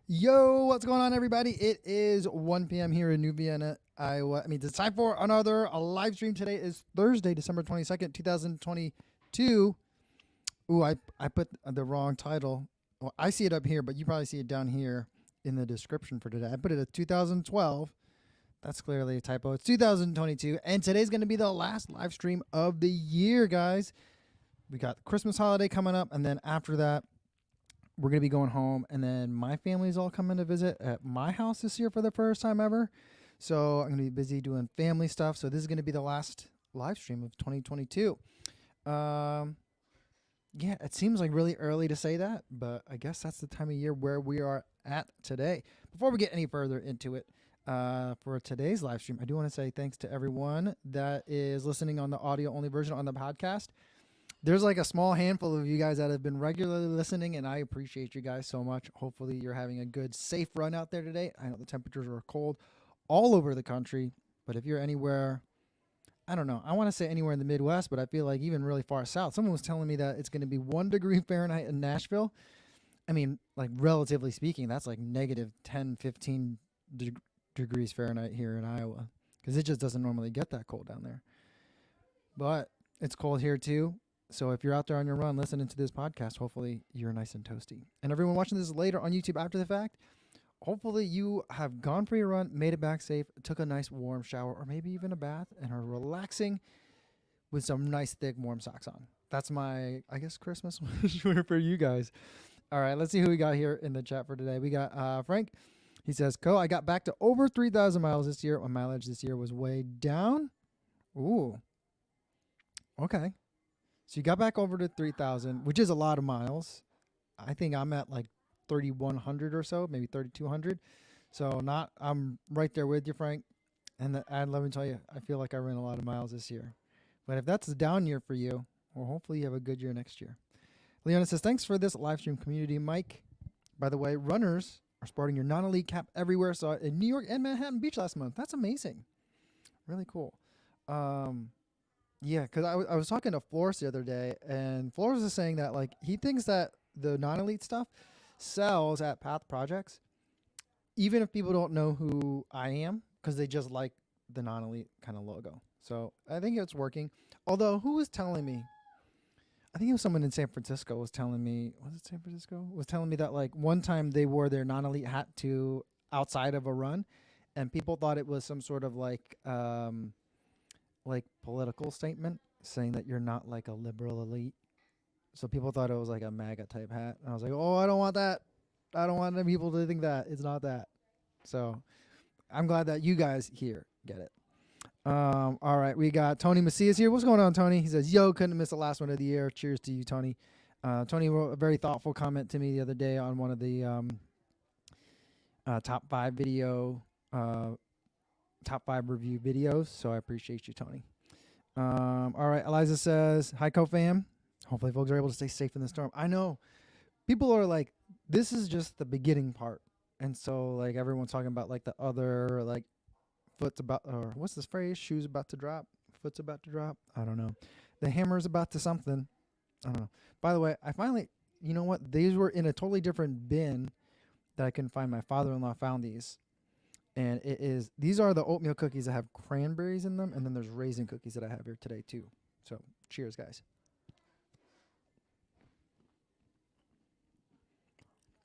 Yo, what's going on, everybody? It is 1 p.m. here in New Vienna, Iowa. It's time for another live stream. Today is Thursday, December 22nd, 2022. Ooh, I put the wrong title. Well, I see it up here, but you probably see it down here in the description for today. I put it at 2012. That's clearly a typo. It's 2022, and today's going to be the last live stream of the year, guys. We got the Christmas holiday coming up, and then after that, we're going to be going home, and then my family's all coming to visit at my house this year for the first time ever. So I'm going to be busy doing family stuff. So this is going to be the last live stream of 2022. Yeah, it seems like really early to say that, but I guess that's the time of year where we are at today. Before we get any further into it, for today's live stream, I do want to say thanks to everyone that is listening on the audio-only version on the podcast. There's like a small handful of you guys that have been regularly listening, and I appreciate you guys so much. Hopefully you're having a good, safe run out there today. I know the temperatures are cold all over the country, but if you're anywhere, I don't know, I want to say anywhere in the Midwest, but I feel like even really far south. Someone was telling me that it's going to be 1 degree Fahrenheit in Nashville. Like relatively speaking, that's like negative 10, 15 degrees Fahrenheit here in Iowa, because it just doesn't normally get that cold down there. But it's cold here too. So if you're out there on your run listening to this podcast, hopefully you're nice and toasty. And everyone watching this later on YouTube after the fact, hopefully you have gone for your run, made it back safe, took a nice warm shower, or maybe even a bath, and are relaxing with some nice thick warm socks on. That's my, I guess, Christmas wish for you guys. All right, let's see who we got here in the chat for today. We got Frank. He says, I got back to over 3,000 miles this year. My mileage this year was way down. Ooh. Okay. So you got back over to 3,000, which is a lot of miles. I think I'm at like 3,100 or so, maybe 3,200. So I'm right there with you, Frank. And let me tell you, I feel like I ran a lot of miles this year. But if that's a down year for you, well, hopefully you have a good year next year. Leona says, thanks for this live stream community, Mike. By the way, runners are sporting your non-elite cap everywhere. Saw it in New York and Manhattan Beach last month. That's amazing. Really cool. Yeah, because I was talking to Flores the other day, and Flores was saying that like he thinks that the non-elite stuff sells at Path Projects, even if people don't know who I am, because they just like the non-elite kind of logo. So I think it's working. Although, who was telling me? I think it was someone in San Francisco was telling me. Was it San Francisco? Was telling me that like one time they wore their non-elite hat to outside of a run, and people thought it was some sort of like political statement saying that you're not like a liberal elite. So people thought it was like a MAGA type hat. And I was like, I don't want that. I don't want people to think that. It's not that. So I'm glad that you guys here get it. All right. We got Tony Macias here. What's going on, Tony? He says, couldn't miss the last one of the year. Cheers to you, Tony. Tony wrote a very thoughtful comment to me the other day on one of the top 5 review videos, so I appreciate you, Tony. All right, Eliza says, hi, co-fam. Hopefully folks are able to stay safe in the storm. I know people are like, this is just the beginning part. And so like everyone's talking about like the other, like foot's about, or what's this phrase? Shoes about to drop, foot's about to drop. I don't know. The hammer's about to something. I don't know. By the way, I finally, you know what? These were in a totally different bin that I couldn't find. My father-in-law found these. And these are the oatmeal cookies that have cranberries in them, and then there's raisin cookies that I have here today too. So cheers, guys.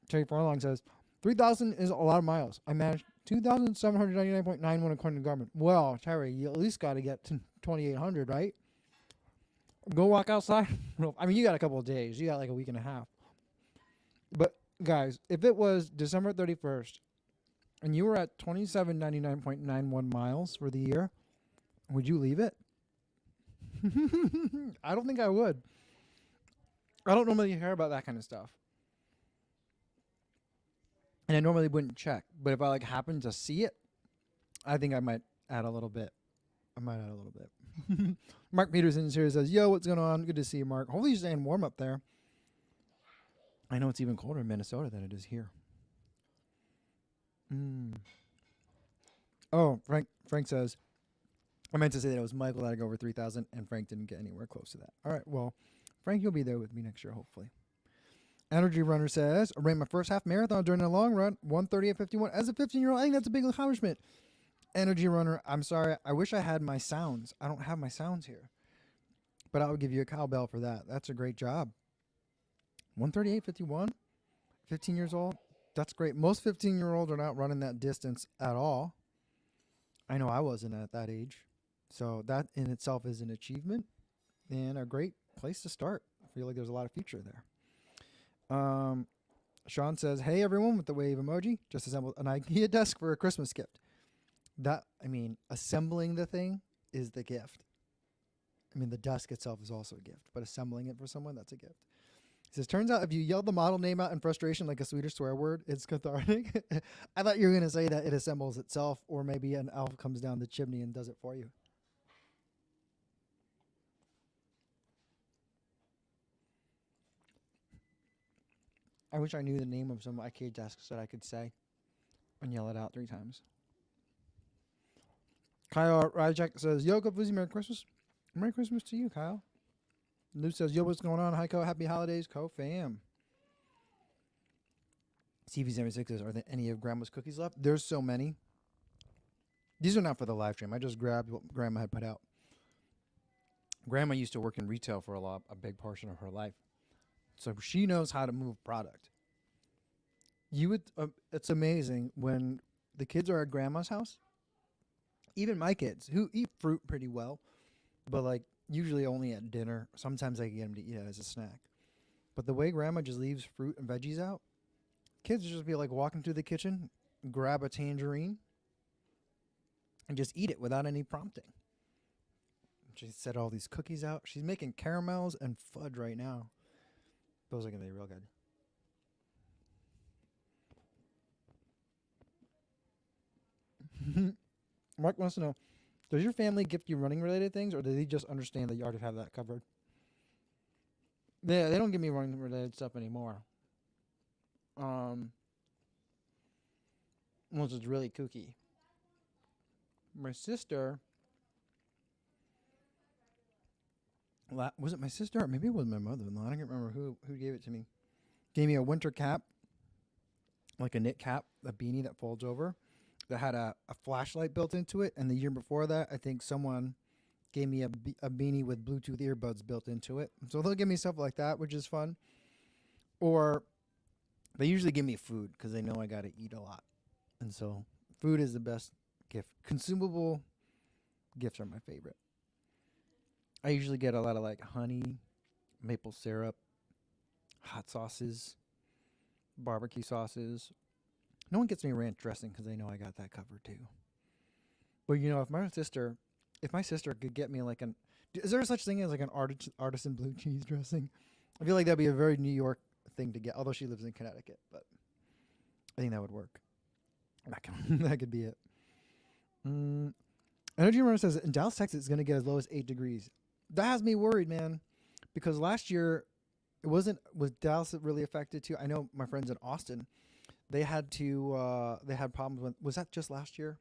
Terry Forlong says, 3,000 is a lot of miles. I managed 2,799.91 according to Garmin. Well, Terry, you at least got to get to 2,800, right? Go walk outside. You got a couple of days. You got like a week and a half. But guys, if it was December 31st, and you were at 2,799.91 miles for the year, would you leave it? I don't think I would. I don't normally hear about that kind of stuff. And I normally wouldn't check. But if I like happen to see it, I think I might add a little bit. Mark Peterson is here, says, what's going on? Good to see you, Mark. Hopefully you're staying warm up there. I know it's even colder in Minnesota than it is here. Oh, Frank says, I meant to say that it was Michael that had to go over 3,000, and Frank didn't get anywhere close to that. All right, well, Frank, you'll be there with me next year, hopefully. Energy Runner says, I ran my first half marathon during the long run, 1:38:51. As a 15-year-old, I think that's a big accomplishment. Energy Runner, I'm sorry. I wish I had my sounds. I don't have my sounds here. But I would give you a cowbell for that. That's a great job. 1:38:51, 15 years old. That's great. Most 15-year-olds are not running that distance at all. I know I wasn't at that age. So that in itself is an achievement and a great place to start. I feel like there's a lot of future there. Sean says, hey, everyone, with the wave emoji. Just assembled an IKEA desk for a Christmas gift. Assembling the thing is the gift. The desk itself is also a gift, but assembling it for someone, that's a gift. He says, turns out if you yell the model name out in frustration like a Swedish swear word, it's cathartic. I thought you were going to say that it assembles itself, or maybe an elf comes down the chimney and does it for you. I wish I knew the name of some IKEA desks that I could say and yell it out 3 times. Kyle Rajek says, yo, Go Fuzzy, Merry Christmas. Merry Christmas to you, Kyle. Lou says, yo, what's going on? Hi, Co. Happy holidays, Co. Fam. CV76 says, are there any of Grandma's cookies left? There's so many. These are not for the live stream. I just grabbed what Grandma had put out. Grandma used to work in retail for a big portion of her life. So she knows how to move product. It's amazing when the kids are at Grandma's house. Even my kids, who eat fruit pretty well, but like usually only at dinner. Sometimes I get them to eat it as a snack. But the way Grandma just leaves fruit and veggies out, kids just be like walking through the kitchen, grab a tangerine, and just eat it without any prompting. She set all these cookies out. She's making caramels and fudge right now. Those are going to be real good. Mark wants to know, does your family gift you running-related things, or do they just understand that you already have that covered? They don't give me running-related stuff anymore. Unless it's really kooky. My sister... Was it my sister? Or maybe it was my mother-in-law. I don't remember who gave it to me. Gave me a winter cap, like a knit cap, a beanie that folds over, that had a flashlight built into it. And the year before that, I think someone gave me a beanie with Bluetooth earbuds built into it. So they'll give me stuff like that, which is fun. Or they usually give me food because they know I got to eat a lot. And so food is the best gift. Consumable gifts are my favorite. I usually get a lot of like honey, maple syrup, hot sauces, barbecue sauces. No one gets me ranch dressing because they know I got that covered too. But if my sister could get me like is there such thing as like an artisan blue cheese dressing? I feel like that'd be a very New York thing to get, although she lives in Connecticut, but I think that would work. That could be it. Energy Runner says in Dallas, Texas, it's going to get as low as 8 degrees. That has me worried, man, because last year was Dallas really affected too? I know my friends in Austin, they had problems with, was that just last year?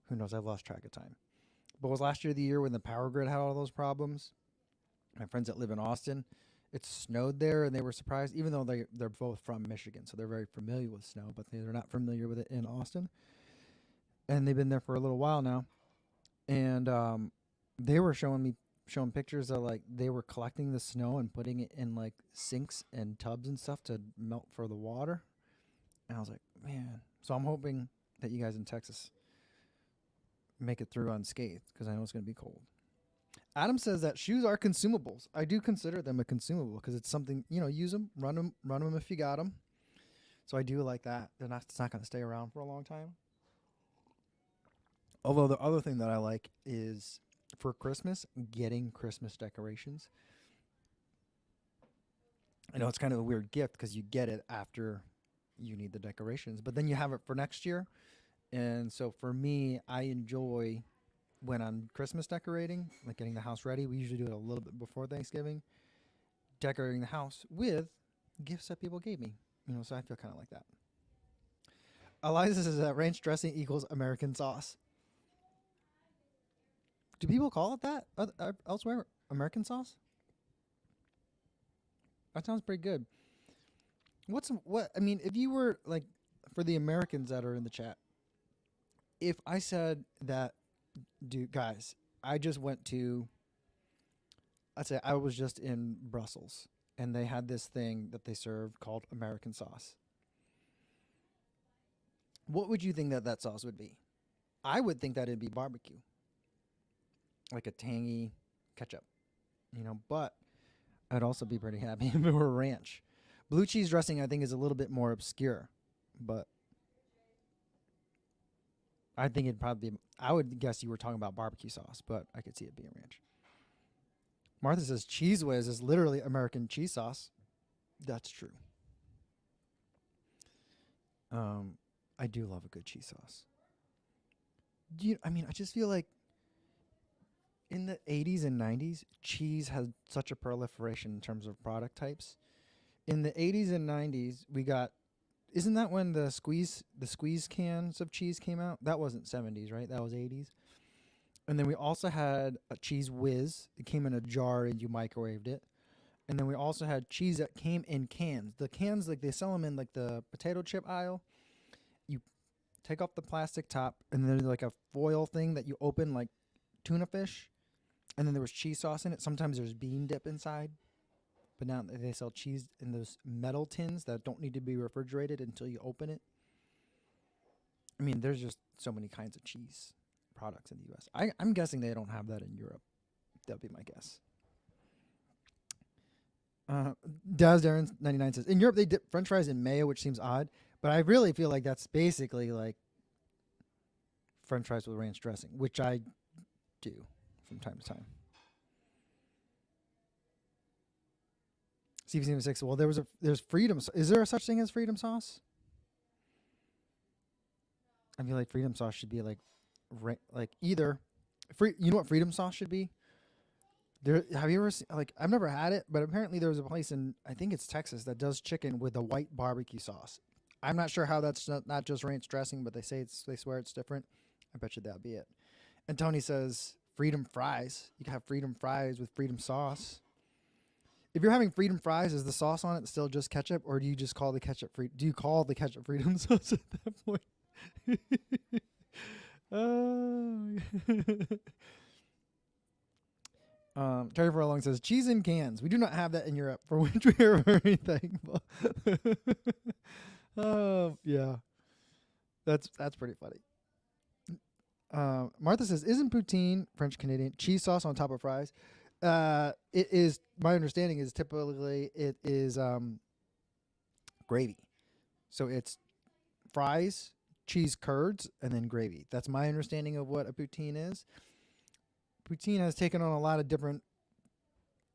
Who knows? I've lost track of time. But was last year the year when the power grid had all those problems? My friends that live in Austin, it snowed there and they were surprised, even though they're both from Michigan, so they're very familiar with snow, but they're not familiar with it in Austin. And they've been there for a little while now. And they were showing pictures of like they were collecting the snow and putting it in like sinks and tubs and stuff to melt for the water. And I was like, man. So I'm hoping that you guys in Texas make it through unscathed because I know it's going to be cold. Adam says that shoes are consumables. I do consider them a consumable because it's something, use them, run them if you got them. So I do like that. It's not going to stay around for a long time. Although the other thing that I like is for Christmas, getting Christmas decorations. I know it's kind of a weird gift because you get it after you need the decorations, but then you have it for next year. And so for me, I enjoy when I'm Christmas decorating, like getting the house ready. We usually do it a little bit before Thanksgiving, decorating the house with gifts that people gave me. So I feel kind of like that. Eliza says that ranch dressing equals American sauce. Do people call it that elsewhere? American sauce? That sounds pretty good. what? I mean, if you were like, for the Americans that are in the chat, if I said that, dude, guys, I just went to, I'd say I was just in Brussels and they had this thing that they served called American sauce. What would you think that that sauce would be? I would think that it'd be barbecue, like a tangy ketchup, but I'd also be pretty happy if it were ranch. Blue cheese dressing, I think, is a little bit more obscure, but I think it'd probably be, I would guess you were talking about barbecue sauce, but I could see it being ranch. Martha says Cheese Whiz is literally American cheese sauce. That's true. I do love a good cheese sauce. I just feel like in the 80s and 90s, cheese had such a proliferation in terms of product types. In the 80s and 90s, we got, isn't that when the squeeze cans of cheese came out? That wasn't 70s, right? That was 80s. And then we also had a Cheese Whiz. It came in a jar and you microwaved it. And then we also had cheese that came in cans. The cans, like they sell them in like the potato chip aisle. You take off the plastic top and then there's like a foil thing that you open like tuna fish. And then there was cheese sauce in it. Sometimes there's bean dip inside. But now they sell cheese in those metal tins that don't need to be refrigerated until you open it. I mean, there's just so many kinds of cheese products in the U.S. I'm guessing they don't have that in Europe. That'd be my guess. Daz Darren 99 says, in Europe they dip French fries in mayo, which seems odd, but I really feel like that's basically like French fries with ranch dressing, which I do from time to time. CV6, well, there's freedom. Is there a such thing as freedom sauce? I feel like freedom sauce should be like either free. You know what freedom sauce should be? Have you ever seen, like, I've never had it, but apparently there was a place in, I think it's Texas, that does chicken with a white barbecue sauce. I'm not sure how that's not just ranch dressing, but they swear it's different. I bet you that'd be it. And Tony says freedom fries. You can have freedom fries with freedom sauce. If you're having freedom fries, is the sauce on it still just ketchup, or do you just call the ketchup do you call the ketchup freedom sauce at that point? Terry Furlong says cheese in cans. We do not have that in Europe, for which we are very thankful. Oh yeah, that's pretty funny. Martha says, isn't poutine French Canadian cheese sauce on top of fries? It is. My understanding is typically it is gravy, so it's fries, cheese curds, and then gravy. That's my understanding of what a poutine is. Poutine has taken on a lot of different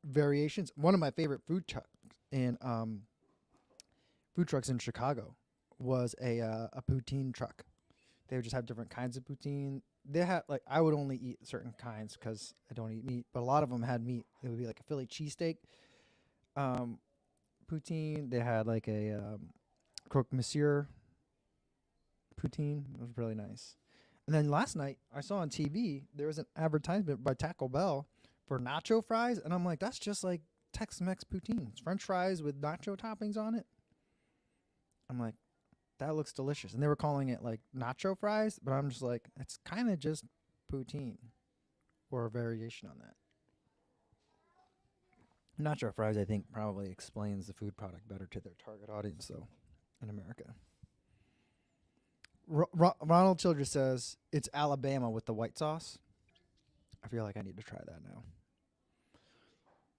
variations. One of my favorite food trucks in Chicago was a poutine truck. They would just have different kinds of poutine. They had, like, I would only eat certain kinds because I don't eat meat, but a lot of them had meat. It would be like a Philly cheesesteak poutine. They had like a croque monsieur poutine. It was really nice. And then last night I saw on TV there was an advertisement by Taco Bell for nacho fries, and I'm like, that's just like Tex-Mex poutine. It's French fries with nacho toppings on it. I'm like, that looks delicious. And they were calling it like nacho fries, but I'm just like, it's kind of just poutine or a variation on that. Nacho fries, I think, probably explains the food product better to their target audience, though, in America. Ronald Childress says it's Alabama with the white sauce. I feel like I need to try that now.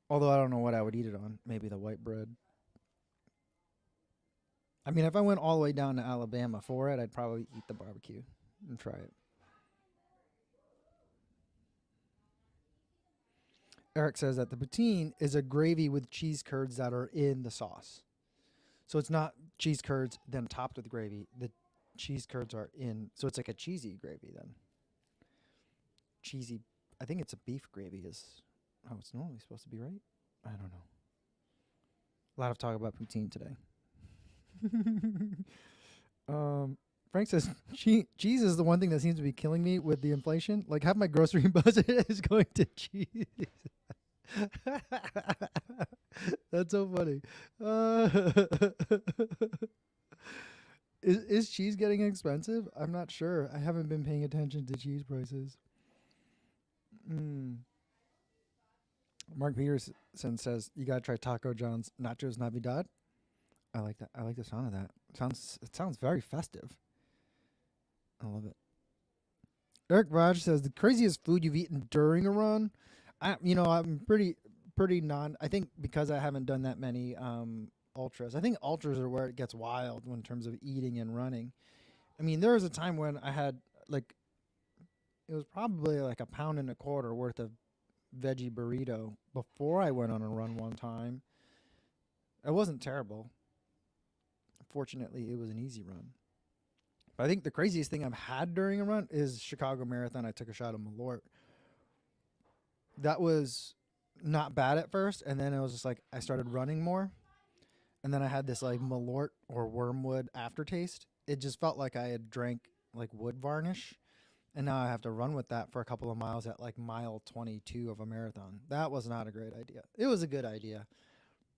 Although I don't know what I would eat it on. Maybe the white bread. I mean, if I went all the way down to Alabama for it, I'd probably eat the barbecue and try it. Eric says that the poutine is a gravy with cheese curds that are in the sauce. So it's not cheese curds then topped with gravy. The cheese curds are in, so it's like a cheesy gravy then. Cheesy, I think it's a beef gravy is how it's normally supposed to be, right? I don't know. A lot of talk about poutine today. Frank says cheese is the one thing that seems to be killing me with the inflation. Like, half my grocery budget is going to cheese. That's so funny. Uh, is cheese getting expensive? I'm not sure. I haven't been paying attention to cheese prices. Mm. Mark Peterson says you gotta try Taco John's Nachos Navidad. I like that. I like the sound of that. It sounds very festive. I love it. Eric Raj says the craziest food you've eaten during a run. I'm pretty non. I think because I haven't done that many ultras. I think ultras are where it gets wild in terms of eating and running. I mean, there was a time when I had like it was probably like a pound and a quarter worth of veggie burrito before I went on a run one time. It wasn't terrible. Fortunately, it was an easy run. But I think the craziest thing I've had during a run is Chicago Marathon. I took a shot of Malort. That was not bad at first, and then it was just like I started running more, and then I had this like Malort or wormwood aftertaste. It just felt like I had drank like wood varnish, and now I have to run with that for a couple of miles at like mile 22 of a marathon. That was not a great idea. It was a good idea,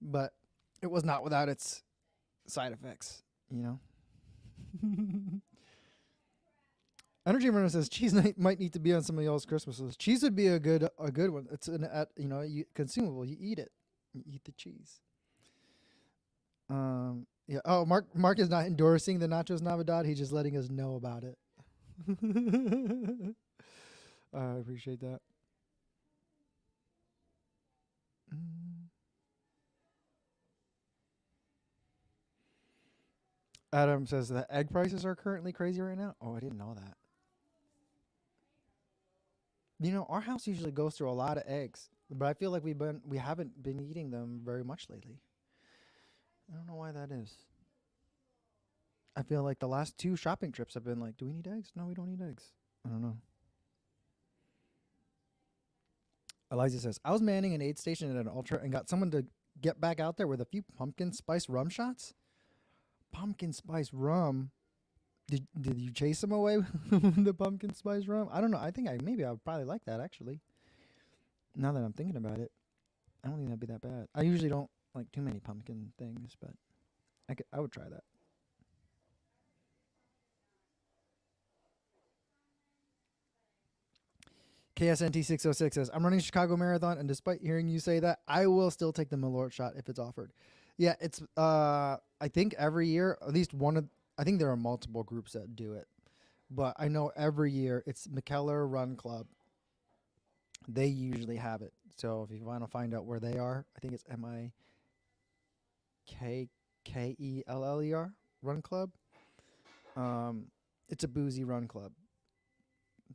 but it was not without its side effects, you know? Energy Runner says cheese might need to be on some of y'all's Christmas list. Cheese would be a good one. It's consumable. You eat it. You eat the cheese. Yeah. Oh, Mark is not endorsing the Nachos Navidad. He's just letting us know about it. I appreciate that. Adam says that egg prices are currently crazy right now. Oh, I didn't know that. Our house usually goes through a lot of eggs, but I feel like we haven't been eating them very much lately. I don't know why that is. I feel like the last 2 shopping trips have been like, do we need eggs? No, we don't need eggs. I don't know. Eliza says, I was manning an aid station at an ultra and got someone to get back out there with a few pumpkin spice rum shots. Pumpkin spice rum. Did you chase him away with the pumpkin spice rum? I don't know. I think I would probably like that actually. Now that I'm thinking about it, I don't think that'd be that bad. I usually don't like too many pumpkin things, but I would try that. KSNT606 says, I'm running Chicago Marathon, and despite hearing you say that, I will still take the Malort shot if it's offered. Yeah, it's I think every year, at least I think there are multiple groups that do it. But I know every year it's McKellar Run Club. They usually have it. So if you want to find out where they are, I think it's MIKKELLER Run Club. It's a boozy run club.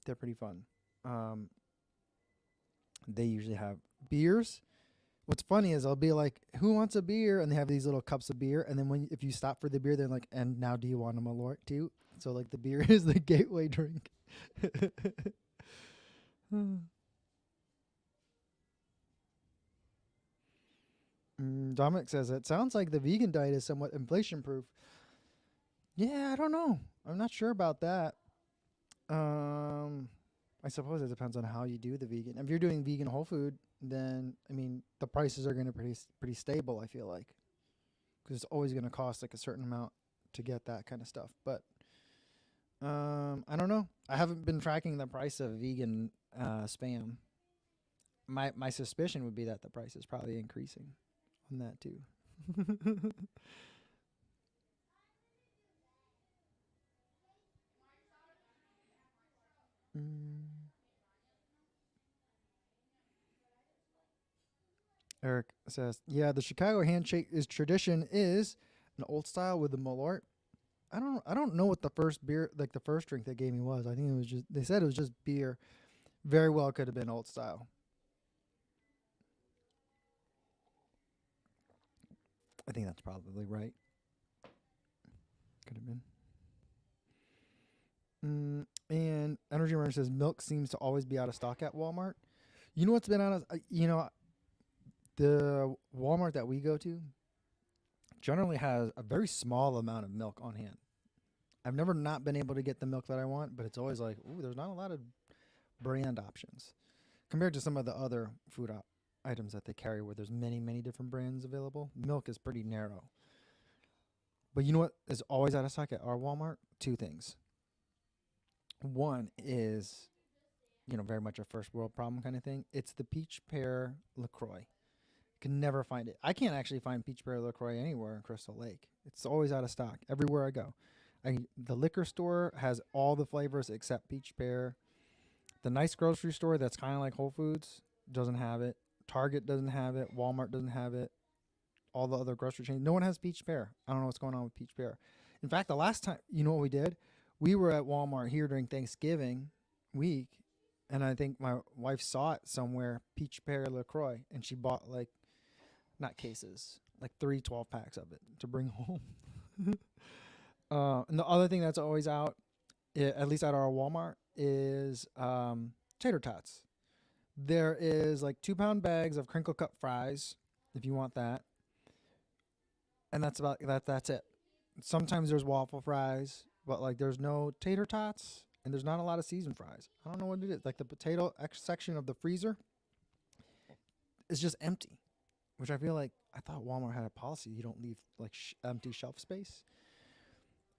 They're pretty fun. They usually have beers. What's funny is I'll be like, "Who wants a beer?" And they have these little cups of beer. And then if you stop for the beer, they're like, "And now, do you want a Malort too?" So like the beer is the gateway drink. Dominic says it sounds like the vegan diet is somewhat inflation proof. Yeah, I don't know. I'm not sure about that. I suppose it depends on how you do the vegan. If you're doing vegan whole food, then I mean the prices are going to be pretty stable. I feel like because it's always going to cost like a certain amount to get that kind of stuff. But I don't know. I haven't been tracking the price of vegan spam. My suspicion would be that the price is probably increasing on that too. Eric says, "Yeah, the Chicago handshake is tradition is an old style with the Malort. I don't know what the first beer like the first drink they gave me was. I think it was just they said it was just beer. Very well could have been old style. I think that's probably right. Could have been. And Energy Runner says milk seems to always be out of stock at Walmart. You know what's been out of the Walmart that we go to generally has a very small amount of milk on hand. I've never not been able to get the milk that I want, but it's always like, ooh, there's not a lot of brand options compared to some of the other food items that they carry where there's many different brands available. Milk is pretty narrow. But you know what is always out of stock at our Walmart? Two things. One is, very much a first world problem kind of thing. It's the peach pear LaCroix. Can never find it. I can't actually find peach pear LaCroix anywhere in Crystal Lake. It's always out of stock everywhere I go. The liquor store has all the flavors except peach pear. The nice grocery store that's kind of like Whole Foods doesn't have it. Target doesn't have it. Walmart doesn't have it. All the other grocery chains, no one has peach pear. I don't know what's going on with peach pear. In fact, the last time, you know what we did? We were at Walmart here during Thanksgiving week, and I think my wife saw it somewhere, peach pear LaCroix, and she bought not cases, 3 12-packs of it to bring home. And the other thing that's always out, at least at our Walmart, is tater tots. There is 2-pound bags of crinkle cut fries if you want that. And that's about that's it. Sometimes there's waffle fries, but there's no tater tots and there's not a lot of seasoned fries. I don't know what it is. The potato section of the freezer is just empty, which I feel I thought Walmart had a policy you don't leave empty shelf space,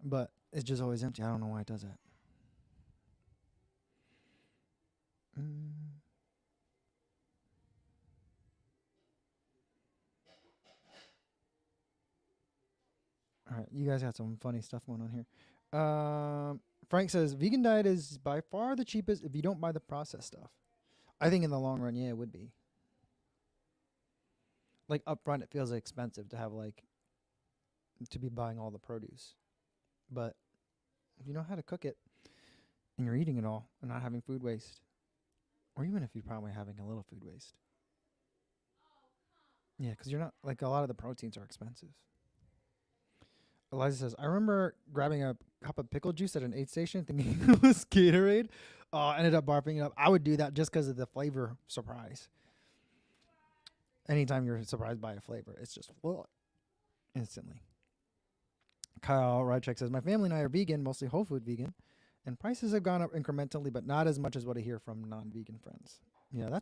but it's just always empty. I don't know why it does that. All right, you guys got some funny stuff going on here. Frank says, vegan diet is by far the cheapest if you don't buy the processed stuff. I think in the long run, yeah, it would be. Up front, it feels expensive to have to be buying all the produce. But if you know how to cook it and you're eating it all and not having food waste, or even if you're probably having a little food waste. Yeah, because you're not, a lot of the proteins are expensive. Eliza says, I remember grabbing a cup of pickle juice at an aid station thinking it was Gatorade. Ended up barfing it up. I would do that just because of the flavor surprise. Anytime you're surprised by a flavor, it's just instantly. Kyle Rychek says, my family and I are vegan, mostly whole food vegan, and prices have gone up incrementally, but not as much as what I hear from non-vegan friends. Yeah,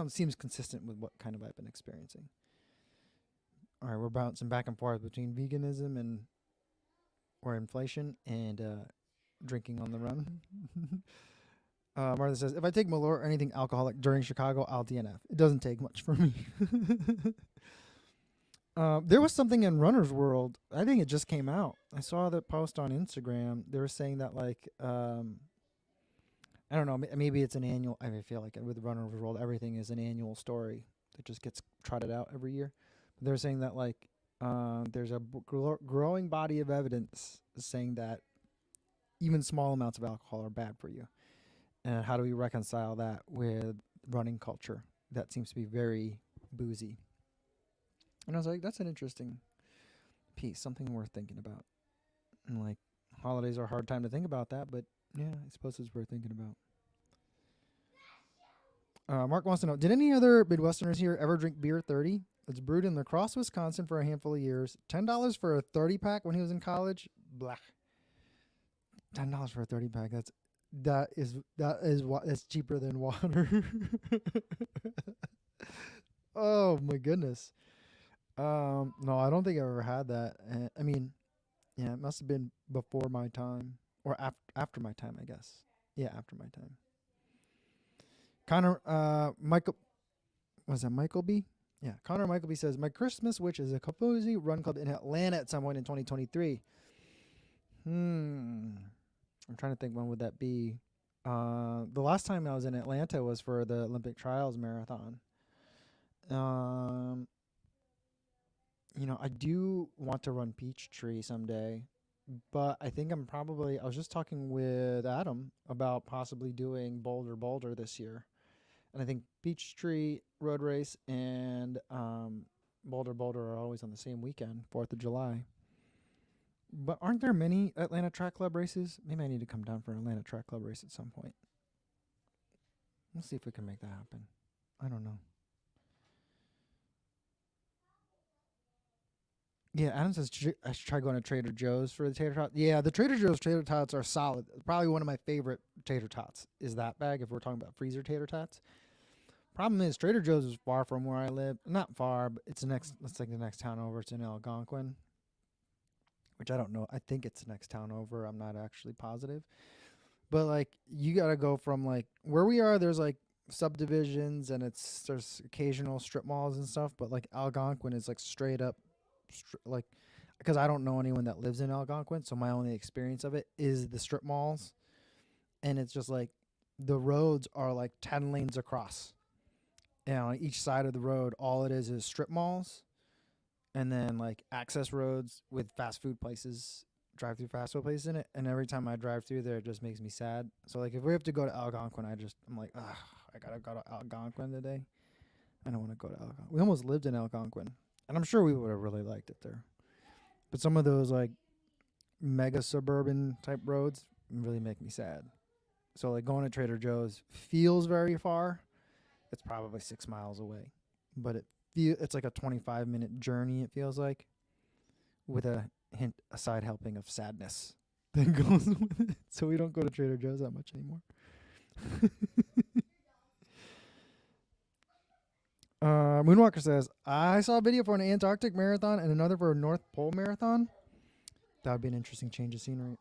seems consistent with what kind of I've been experiencing. All right, we're bouncing back and forth between veganism or inflation and drinking on the run. Martha says, if I take Malort or anything alcoholic during Chicago, I'll DNF. It doesn't take much for me. There was something in Runner's World. I think it just came out. I saw the post on Instagram. They were saying that I don't know, maybe it's an annual. I feel like with Runner's World, everything is an annual story that just gets trotted out every year. They're saying that there's a growing body of evidence saying that even small amounts of alcohol are bad for you. And how do we reconcile that with running culture that seems to be very boozy? And I was like, that's an interesting piece, something worth thinking about. And holidays are a hard time to think about that, but yeah, I suppose it's worth thinking about. Mark wants to know, did any other Midwesterners here ever drink beer 30? It's brewed in La Crosse, Wisconsin for a handful of years. $10 for a 30-pack when he was in college? Blah. $10 for a 30-pack. That's cheaper than water. Oh my goodness. No, I don't think I ever had that. Yeah, it must have been before my time or after my time, I guess. Yeah, after my time. Connor, Michael, was that Michael B? Yeah, Connor Michael B says, my Christmas Witch is a cozy run club in Atlanta at some point in 2023. I'm trying to think, when would that be? The last time I was in Atlanta was for the Olympic Trials Marathon. I do want to run Peachtree someday, but I think I was just talking with Adam about possibly doing Boulder this year. And I think Peachtree Road Race and Boulder are always on the same weekend, 4th of July. But aren't there many Atlanta Track Club races? Maybe I need to come down for an Atlanta Track Club race at some point. Let's see if we can make that happen. I don't know. Yeah, Adam says I should try going to Trader Joe's for the tater tots. Yeah, the Trader Joe's tater tots are solid. Probably one of my favorite tater tots is that bag if we're talking about freezer tater tots. Problem is, Trader Joe's is far from where I live. Not far, but it's the next. Let's take the next town over. It's in Algonquin, which I don't know. I think it's the next town over. I'm not actually positive. But like, you gotta go from like where we are. There's like subdivisions and there's occasional strip malls and stuff. But like Algonquin is like straight up, like, because I don't know anyone that lives in Algonquin, so my only experience of it is the strip malls, and it's just like the roads are like 10 lanes across. And on each side of the road, all it is strip malls, and then like access roads with fast food places, drive-through fast food places in it. And every time I drive through there, it just makes me sad. So like, if we have to go to Algonquin, I'm like, ugh, I gotta go to Algonquin today. I don't want to go to Algonquin. We almost lived in Algonquin, and I'm sure we would have really liked it there. But some of those like mega suburban type roads really make me sad. So like going to Trader Joe's feels very far. It's probably 6 miles away, but it's like a 25-minute journey. It feels like, with a side helping of sadness that goes with it. So we don't go to Trader Joe's that much anymore. Moonwalker says, I saw a video for an Antarctic marathon and another for a North Pole marathon. That would be an interesting change of scenery.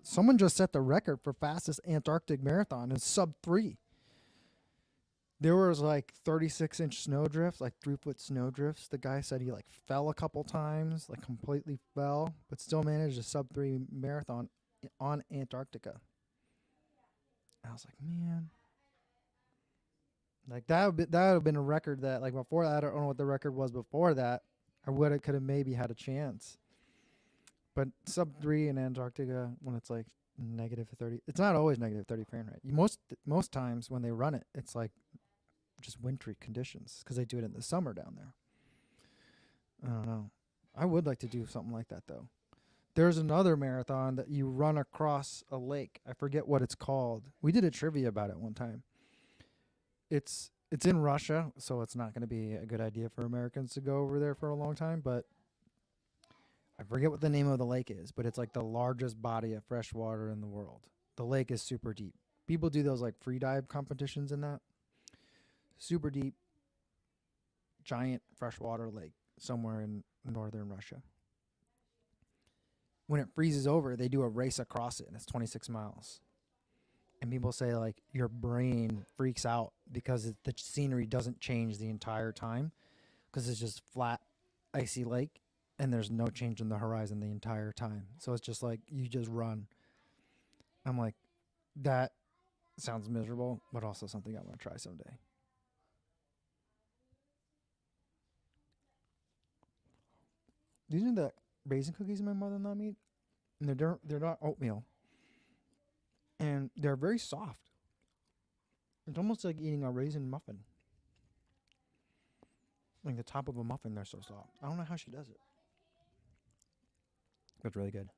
Someone just set the record for fastest Antarctic marathon in sub-3. There was like 36-inch snowdrifts, like 3-foot snowdrifts. The guy said he like fell a couple times, like completely fell, but still managed a sub-3 marathon on Antarctica. I was like, man, like that would have been a record that, like, before that, I don't know what the record was before that. I could have maybe had a chance. But sub-3 in Antarctica, when it's like -30, it's not always -30 Fahrenheit. Most times when they run it, it's like just wintry conditions, because they do it in the summer down there. I don't know. I would like to do something like that, though. There's another marathon that you run across a lake. I forget what it's called. We did a trivia about it one time. It's in Russia, so it's not going to be a good idea for Americans to go over there for a long time, but I forget what the name of the lake is, but it's like the largest body of fresh water in the world. The lake is super deep. People do those like free dive competitions in that. Super deep, giant freshwater lake somewhere in northern Russia. When it freezes over, they do a race across it, and it's 26 miles. And people say, like, your brain freaks out because the scenery doesn't change the entire time, because it's just flat, icy lake, and there's no change in the horizon the entire time. So it's just like you just run. I'm like, that sounds miserable, but also something I want to try someday. These are the raisin cookies my mother-in-law made, and they're not oatmeal, and they're very soft. It's almost like eating a raisin muffin. Like the top of a muffin, they're so soft. I don't know how she does it. But it's really good.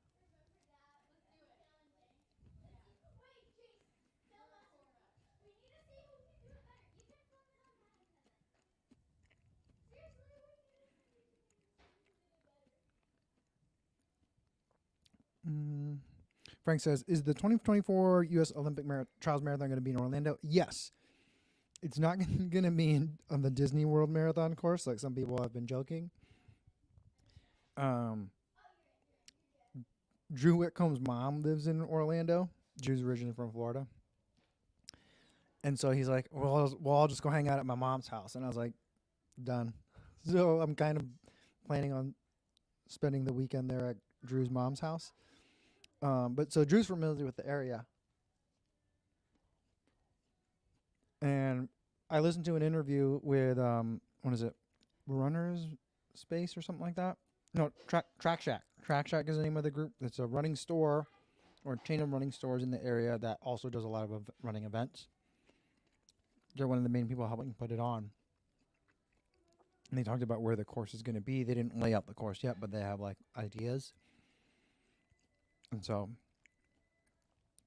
Frank says, is the 2024 U.S. Olympic Trials Marathon going to be in Orlando? Yes. It's not going to be on the Disney World Marathon course, like some people have been joking. Drew Whitcomb's mom lives in Orlando. Drew's originally from Florida. And so he's like, well, I'll just go hang out at my mom's house. And I was like, done. So I'm kind of planning on spending the weekend there at Drew's mom's house. But so Drew's familiar with the area. And I listened to an interview with, what is it? Runner's Space or something like that? No, Track Shack. Track Shack is the name of the group. It's a running store or a chain of running stores in the area that also does a lot of running events. They're one of the main people helping put it on. And they talked about where the course is going to be. They didn't lay out the course yet, but they have like ideas. And so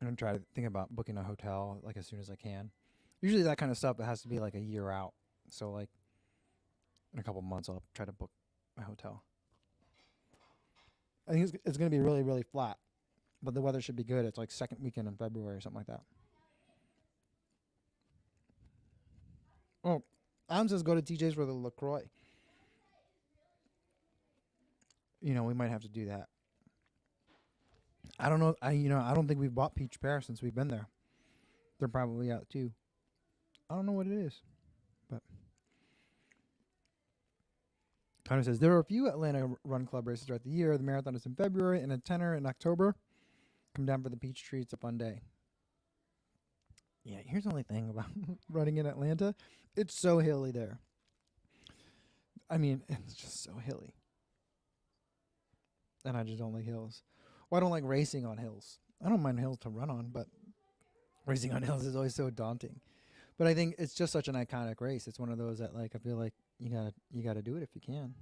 I'm going to try to think about booking a hotel like as soon as I can. Usually that kind of stuff, it has to be like a year out. So like in a couple months, I'll try to book a hotel. I think it's going to be really, really flat. But the weather should be good. It's like second weekend in February or something like that. Oh, Adam says go to TJ's for the LaCroix. We might have to do that. I don't know. I don't think we've bought peach pear since we've been there. They're probably out too. I don't know what it is, but Connor says there are a few Atlanta Run Club races throughout the year. The marathon is in February and a 10er in October. Come down for the peach tree. It's a fun day. Yeah, here's the only thing about running in Atlanta. It's so hilly there. I mean, it's just so hilly. And I just don't like hills. Well, I don't like racing on hills. I don't mind hills to run on, but racing on hills is always so daunting. But I think it's just such an iconic race. It's one of those that, like, I feel like you gotta do it if you can.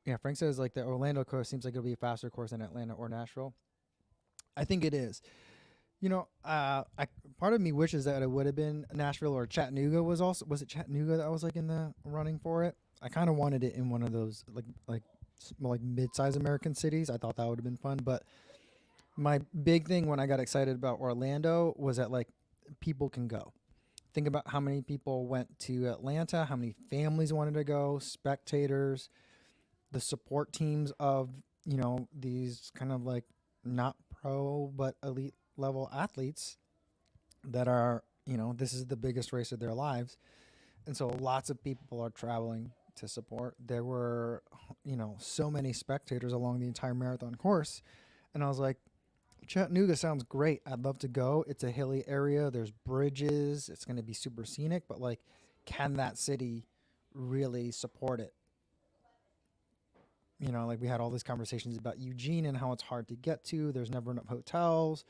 Yeah, Frank says like the Orlando course seems like it'll be a faster course than Atlanta or Nashville. I think it is. Part of me wishes that it would have been Nashville or Chattanooga. Was it Chattanooga that was like in the running for it? I kind of wanted it in one of those like mid-sized American cities. I thought that would have been fun, but my big thing when I got excited about Orlando was that like people can go. Think about how many people went to Atlanta, how many families wanted to go, spectators, the support teams of, these kind of like not pro but elite level athletes that are, this is the biggest race of their lives. And so lots of people are traveling to support. There were, so many spectators along the entire marathon course. And I was like, Chattanooga sounds great. I'd love to go. It's a hilly area. There's bridges. It's going to be super scenic, but like, can that city really support it? Like we had all these conversations about Eugene and how it's hard to get to. There's never enough hotels.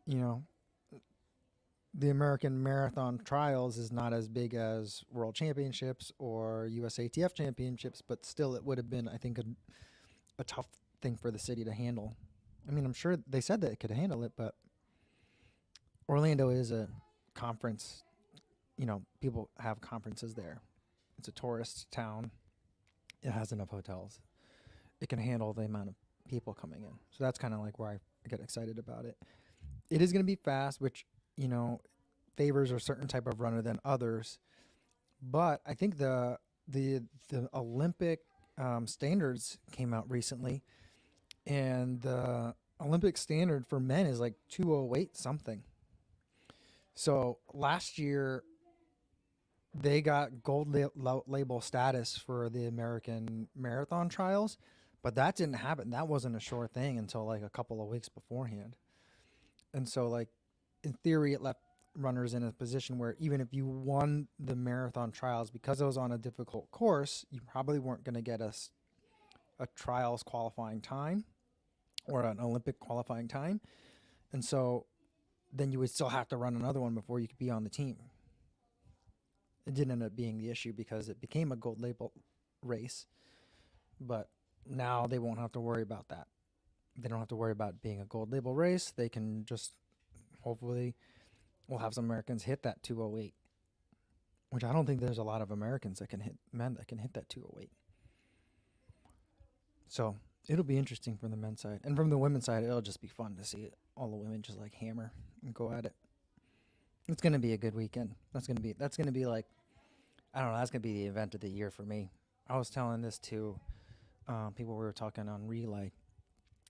The American Marathon Trials is not as big as World Championships or USATF Championships, but still it would have been, I think, a tough thing for the city to handle. I mean, I'm sure they said that it could handle it, but Orlando is a conference. People have conferences there. It's a tourist town. It has enough hotels. It can handle the amount of people coming in. So that's kind of like where I get excited about it. It is going to be fast, which, favors a certain type of runner than others. But I think the Olympic standards came out recently, and the Olympic standard for men is like 2:08 something. So last year they got gold label status for the American Marathon Trials, but that didn't happen. That wasn't a sure thing until like a couple of weeks beforehand. And so like in theory, it left runners in a position where even if you won the marathon trials, because it was on a difficult course, you probably weren't going to get a trials qualifying time or an Olympic qualifying time. And so then you would still have to run another one before you could be on the team. It didn't end up being the issue because it became a gold label race. But now they won't have to worry about that. They don't have to worry about being a gold label race. They can just, hopefully, we'll have some Americans hit that 2:08, which I don't think there's a lot of Americans that can hit, men that can hit that 2:08. So it'll be interesting from the men's side. And from the women's side, it'll just be fun to see all the women just like hammer and go at it. It's going to be a good weekend. That's going to be like, I don't know, that's going to be the event of the year for me. I was telling this to people we were talking on Relay.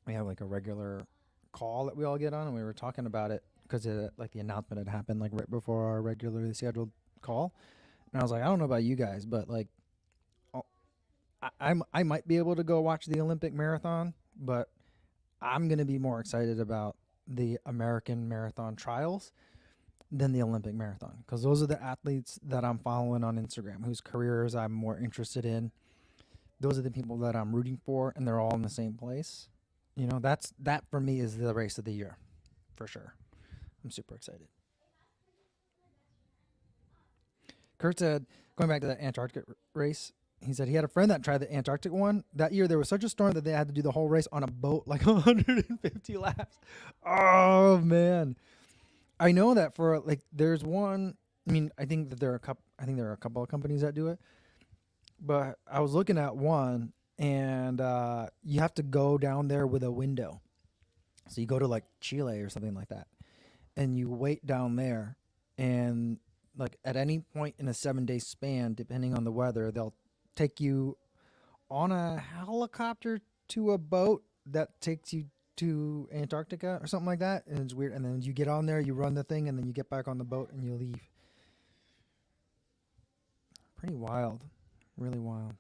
We have like a regular call that we all get on, and we were talking about it because like the announcement had happened like right before our regularly scheduled call. And I was like, I don't know about you guys, but like I might be able to go watch the Olympic marathon, but I'm going to be more excited about the American Marathon Trials than the Olympic marathon, because those are the athletes that I'm following on Instagram, whose careers I'm more interested in. Those are the people that I'm rooting for, and they're all in the same place. That for me is the race of the year, for sure. I'm super excited. Kurt said, going back to that Antarctic race, he said he had a friend that tried the Antarctic one. That year there was such a storm that they had to do the whole race on a boat, like 150 laps. Oh, man. I know that for like, there's one, I mean, I think there are a couple of companies that do it, but I was looking at one, and you have to go down there with a window. So you go to like Chile or something like that, and you wait down there, and like at any point in a 7 day span, depending on the weather, they'll take you on a helicopter to a boat that takes you to Antarctica or something like that. And it's weird. And then you get on there, you run the thing, and then you get back on the boat and you leave. Pretty wild. Really wild.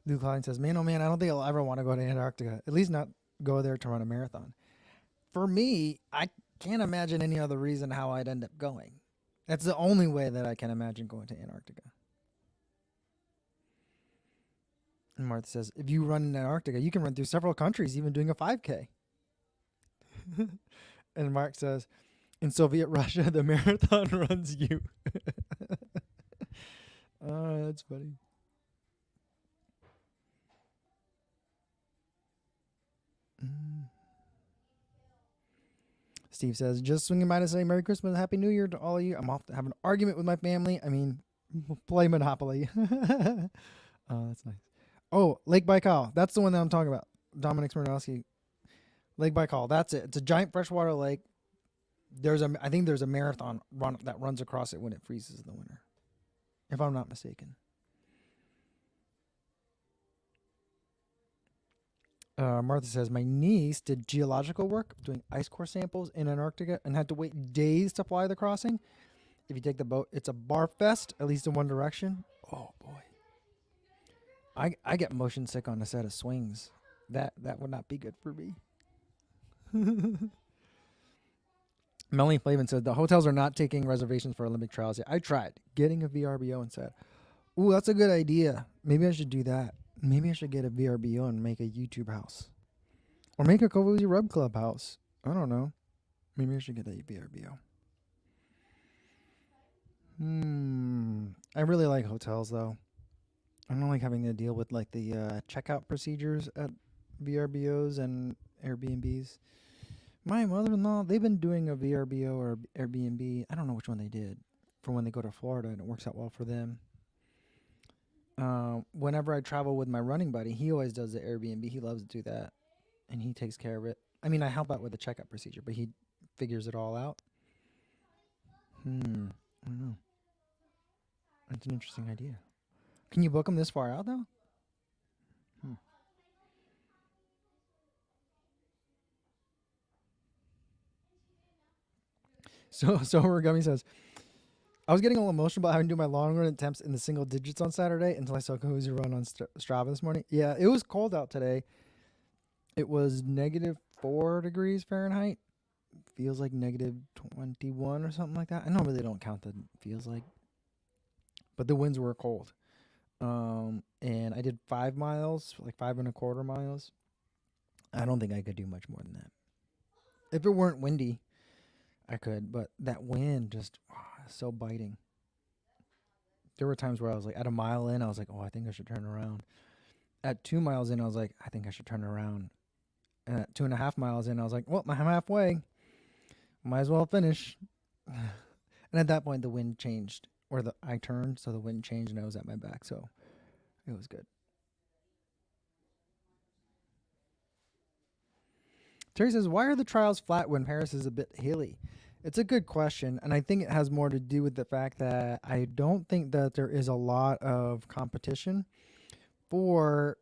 Luke Klein says, man, oh man, I don't think I'll ever want to go to Antarctica. At least not go there to run a marathon. For me, I can't imagine any other reason how I'd end up going. That's the only way that I can imagine going to Antarctica. And Martha says, if you run in Antarctica, you can run through several countries, even doing a 5K. And Mark says, in Soviet Russia, the marathon runs you. Oh, that's funny. Steve says, just swinging by to say Merry Christmas and Happy New Year to all of you. I'm off to have an argument with my family. I mean, play Monopoly. Oh, that's nice. Oh, Lake Baikal. That's the one that I'm talking about. Dominic Smirnowski. Lake Baikal. That's it. It's a giant freshwater lake. I think there's a marathon run that runs across it when it freezes in the winter, if I'm not mistaken. Martha says, my niece did geological work doing ice core samples in Antarctica and had to wait days to fly the crossing. If you take the boat, it's a bar fest, at least in one direction. Oh, boy. I get motion sick on a set of swings. That would not be good for me. Melanie Flavin says, the hotels are not taking reservations for Olympic trials yet. I tried getting a VRBO instead. Ooh, that's a good idea. Maybe I should do that. Maybe I should get a VRBO and make a YouTube house. Or make a Cozy Rub Club house. I don't know. Maybe I should get a VRBO. I really like hotels, though. I don't like having to deal with like the checkout procedures at VRBOs and Airbnbs. My mother-in-law, they've been doing a VRBO or Airbnb. I don't know which one they did for when they go to Florida, and it works out well for them. Whenever I travel with my running buddy, he always does the Airbnb. He loves to do that, and he takes care of it. I mean, I help out with the checkout procedure, but he figures it all out. I don't know. That's an interesting idea. Can you book them this far out, though? So Origami says, I was getting a little emotional about having to do my long run attempts in the single digits on Saturday until I saw Cozy Run on Strava this morning. Yeah, it was cold out today. It was -4 degrees Fahrenheit. Feels like -21 or something like that. I normally don't count the feels like. But the winds were cold. And I did 5 miles, like 5.25 miles. I don't think I could do much more than that. If it weren't windy, I could, but that wind just so biting. There were times where I was like, at a mile in, I was like, oh, I think I should turn around. At 2 miles in, I was like, I think I should turn around. And at 2.5 miles in, I was like, well, I'm halfway. Might as well finish. And at that point, the wind changed, or I turned, so the wind changed, and I was at my back, so it was good. Terry says, why are the trials flat when Paris is a bit hilly? It's a good question, and I think it has more to do with the fact that I don't think that there is a lot of competition for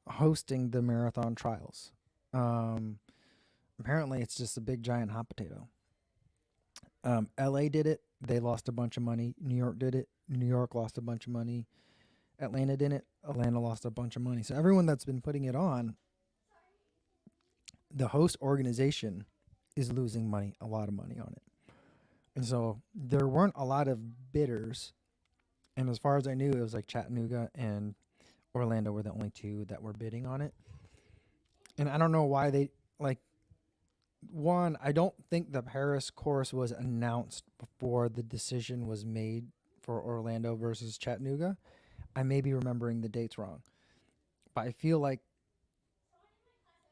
hosting the marathon trials. Apparently, it's just a big, giant hot potato. LA did it. They lost a bunch of money. New York did it. New York lost a bunch of money. Atlanta did it. Atlanta lost a bunch of money. So everyone that's been putting it on, the host organization is losing money, a lot of money on it. And so there weren't a lot of bidders. And as far as I knew, it was like Chattanooga and Orlando were the only two that were bidding on it. And I don't know why they, like, one, I don't think the Paris course was announced before the decision was made for Orlando versus Chattanooga. I may be remembering the dates wrong, but I feel like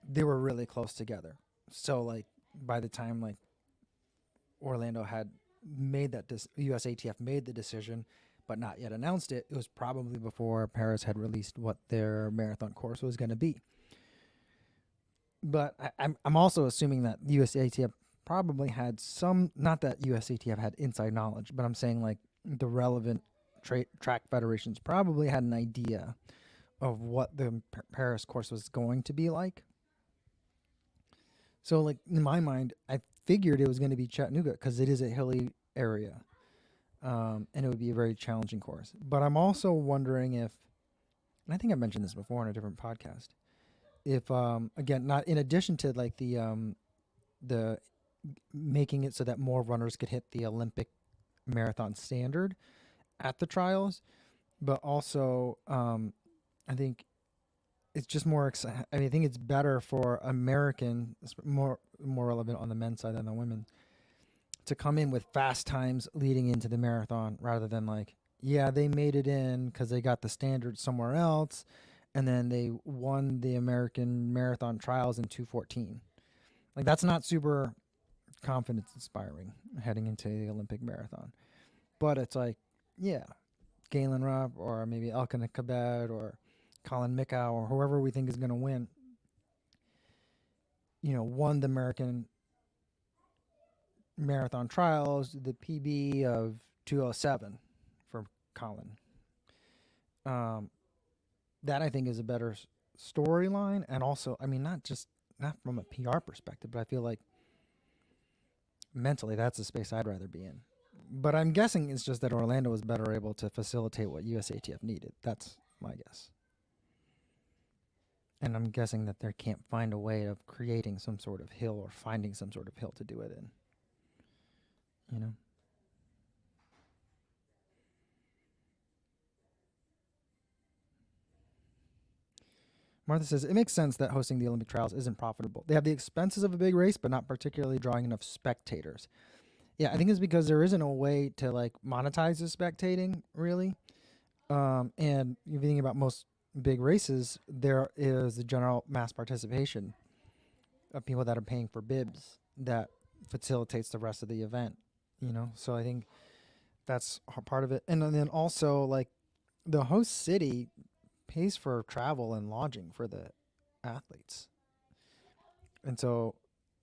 they were really close together. So, like, by the time, like, Orlando had made that, USATF made the decision, but not yet announced it, it was probably before Paris had released what their marathon course was going to be. But I'm also assuming that USATF probably had some, not that USATF had inside knowledge, but I'm saying like the relevant track federations probably had an idea of what the Paris course was going to be like. So like in my mind, I figured it was going to be Chattanooga because it is a hilly area, and it would be a very challenging course. But I'm also wondering if, and I think I mentioned this before on a different podcast, if again, not in addition to like the making it so that more runners could hit the Olympic marathon standard at the trials, but also I think it's just more I mean, I think it's better for American, more relevant on the men's side than the women, to come in with fast times leading into the marathon rather than like, yeah, they made it in because they got the standard somewhere else, and then they won the American marathon trials in 2:14. Like that's not super confidence inspiring heading into the Olympic marathon. But it's like, yeah, Galen Rupp or maybe Elkanah Kabed or Colin Mickow or whoever we think is going to win, won the American marathon trials, the PB of 2:07 for Colin. That I think is a better storyline, and also, I mean, not from a PR perspective, but I feel like mentally that's the space I'd rather be in. But I'm guessing it's just that Orlando was better able to facilitate what USATF needed. That's my guess. And I'm guessing that they can't find a way of creating some sort of hill or finding some sort of hill to do it in. Martha says, it makes sense that hosting the Olympic trials isn't profitable. They have the expenses of a big race, but not particularly drawing enough spectators. Yeah, I think it's because there isn't a way to like monetize the spectating, really. And if you think about most big races, there is a general mass participation of people that are paying for bibs that facilitates the rest of the event, So I think that's part of it. And then also, like, the host city pays for travel and lodging for the athletes. And so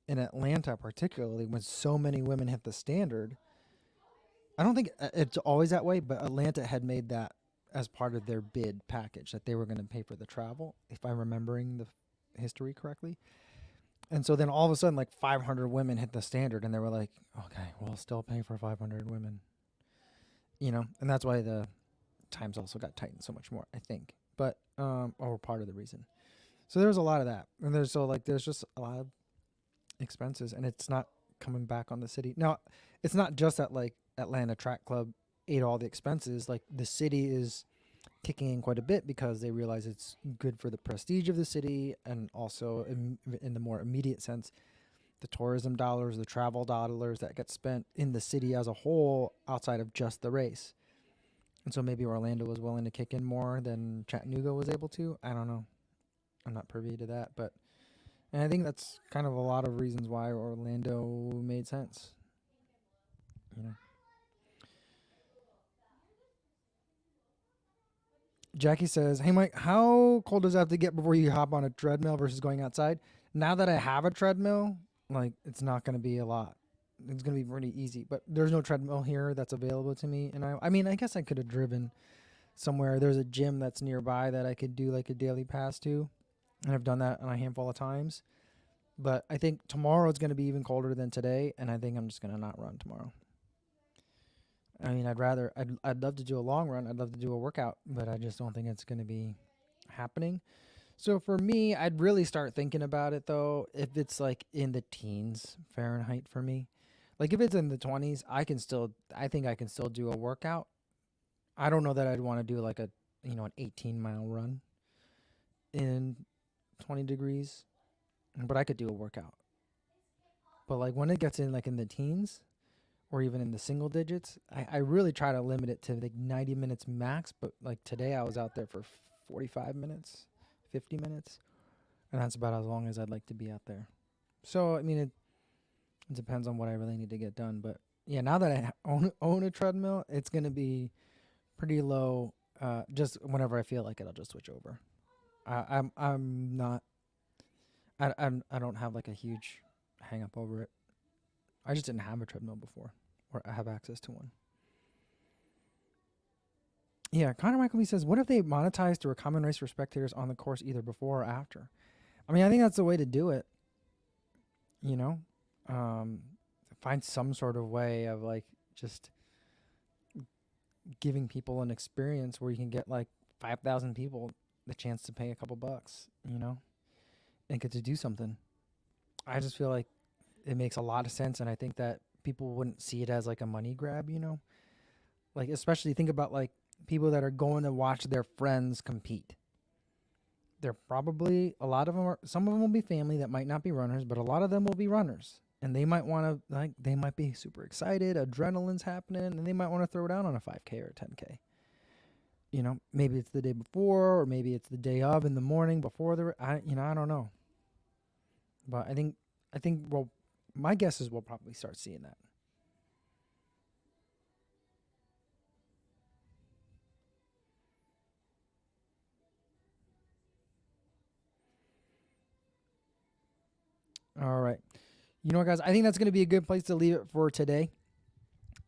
in Atlanta particularly, when so many women hit the standard, I don't think it's always that way, but Atlanta had made that as part of their bid package, that they were going to pay for the travel, if I'm remembering the history correctly. And so then all of a sudden, like 500 women hit the standard, and they were like, okay, we'll still pay for 500 women. And that's why the times also got tightened so much more, I think. But, or part of the reason. So there's a lot of that. And there's just a lot of expenses, and it's not coming back on the city. Now, it's not just that like Atlanta Track Club ate all the expenses. Like the city is kicking in quite a bit because they realize it's good for the prestige of the city, and also in the more immediate sense, the tourism dollars, the travel dollars that get spent in the city as a whole outside of just the race. And so maybe Orlando was willing to kick in more than Chattanooga was able to. I don't know. I'm not privy to that, and I think that's kind of a lot of reasons why Orlando made sense. Jackie says, hey, Mike, how cold does it have to get before you hop on a treadmill versus going outside? Now that I have a treadmill, like, it's not going to be a lot. It's going to be pretty easy. But there's no treadmill here that's available to me. And I mean, I guess I could have driven somewhere. There's a gym that's nearby that I could do like a daily pass to. And I've done that on a handful of times. But I think tomorrow is going to be even colder than today. And I think I'm just going to not run tomorrow. I mean, I'd love to do a long run. I'd love to do a workout, but I just don't think it's going to be happening. So for me, I'd really start thinking about it though. If it's like in the teens Fahrenheit for me, like if it's in the 20s, I think I can still do a workout. I don't know that I'd want to do like an 18-mile run in 20 degrees, but I could do a workout. But like when it gets in like in the teens, or even in the single digits, I really try to limit it to like 90 minutes max. But like today I was out there for 45 minutes, 50 minutes. And that's about as long as I'd like to be out there. So, I mean, it depends on what I really need to get done. But yeah, now that I own a treadmill, it's going to be pretty low. Just whenever I feel like it, I'll just switch over. I I don't have like a huge hang up over it. I just didn't have a treadmill before, or I have access to one. Yeah, Connor Michael B says, what if they monetized through a common race for spectators on the course either before or after? I mean, I think that's the way to do it. You know, find some sort of way of like just giving people an experience where you can get like 5,000 people the chance to pay a couple bucks, you know, and get to do something. I just feel like it makes a lot of sense, and I think that people wouldn't see it as like a money grab, you know, like especially think about like people that are going to watch their friends compete. They're probably a lot of them are. Some of them will be family that might not be runners, but a lot of them will be runners, and they might want to like they might be super excited, adrenaline's happening, and they might want to throw down on a 5K or a 10K. You know, maybe it's the day before, or maybe it's the day of in the morning before I don't know, but I think well, my guess is we'll probably start seeing that. All right. You know what, guys? I think that's going to be a good place to leave it for today.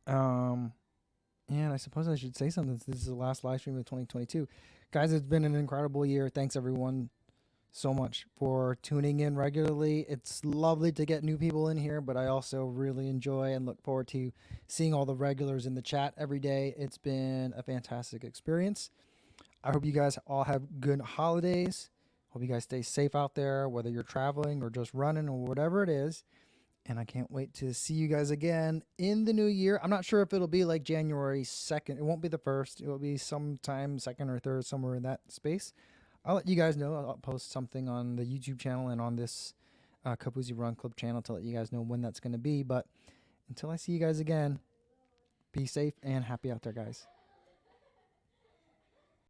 And I suppose I should say something. This is the last live stream of 2022. Guys, it's been an incredible year. Thanks, everyone, so much for tuning in regularly. It's lovely to get new people in here, but I also really enjoy and look forward to seeing all the regulars in the chat every day. It's been a fantastic experience. I hope you guys all have good holidays. Hope you guys stay safe out there, whether you're traveling or just running or whatever it is. And I can't wait to see you guys again in the new year. I'm not sure if it'll be like January 2nd. It won't be the 1st. It will be sometime 2nd or 3rd, somewhere in that space. I'll let you guys know. I'll post something on the YouTube channel and on this Kapuzi Run Club channel to let you guys know when that's going to be. But until I see you guys again, be safe and happy out there, guys.